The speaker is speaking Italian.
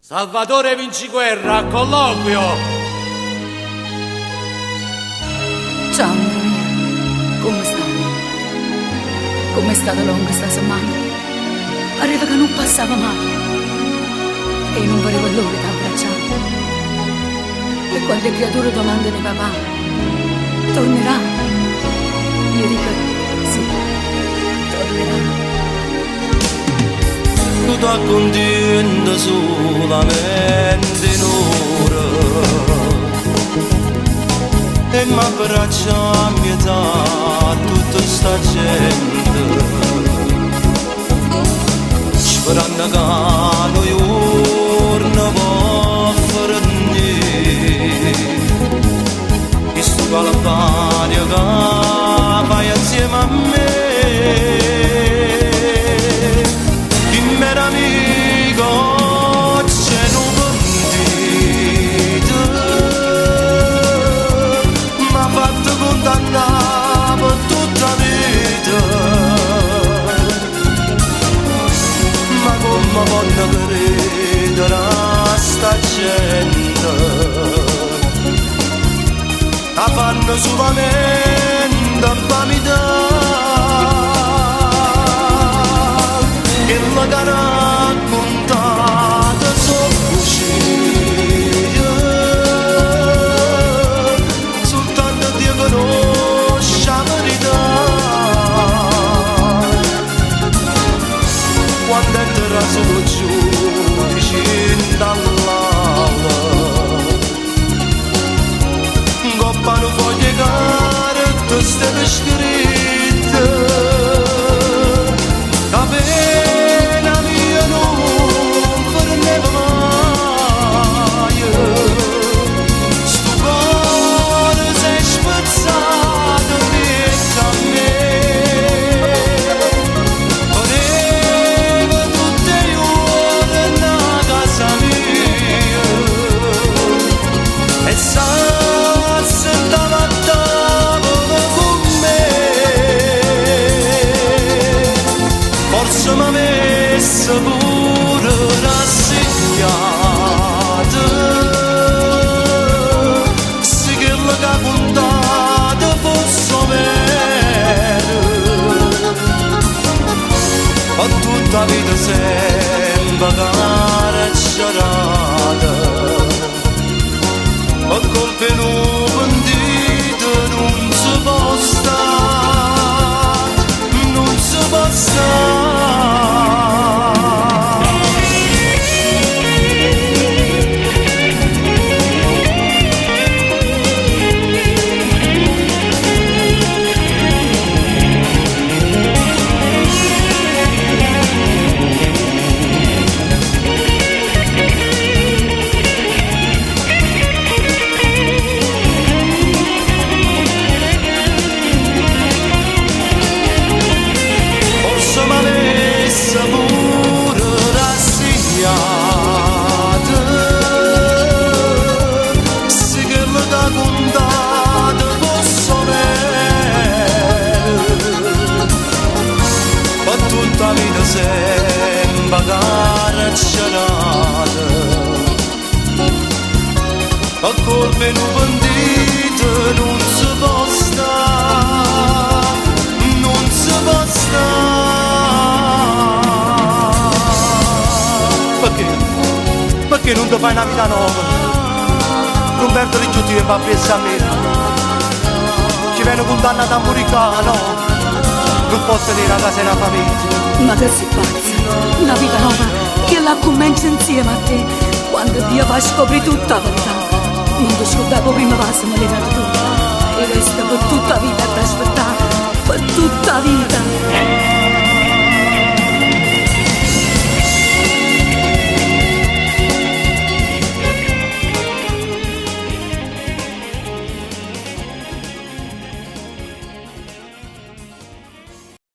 Salvatore Vinciguerra, a colloquio! Ciao, amore mio, come stai? Com'è stata lunga sta settimana? Pareva che non passava mai e non vedevo l'ora di abbracciare. E quando le creature domandano papà, tornerà? Io dico sì, tornerà. Tu t'ha contento solamente in ora e m'abbraccia a metà tutta sta gente, sperando che noi giorno può fornire questo calvario che vai assieme a me. Amico, c'è un bandito, m'ha fatto condannare per tutta la vita. Ma come voglio credere a sta gente, la fanno solamente a vanità. Che la raccontata sono bugie, soltanto Dio conosce la verità. Quando entra solo giù vicino all'ala, coppano foglie carte state scritte. Pure rassegnata, se che la puntata fosse vera, ma tutta la vita sembra carcerata, ma colpe non bandito non si può stare, non si può stare. Tutta vita sembra carcerata, ma colpe non bandito non si può stare, non si può stare. Perché? Perché non ti fai una vita nuova? Non perdo di tutti e va a pensare a me. Ci viene condannato a morire, no? Non posso tenere a casa e una famiglia. Ma che sei pazza? Una vita nuova che la comincia insieme a te. Quando Dio va a scoprire tutta la verità. Non ti scordavo prima passo, ma l'hai dato tu.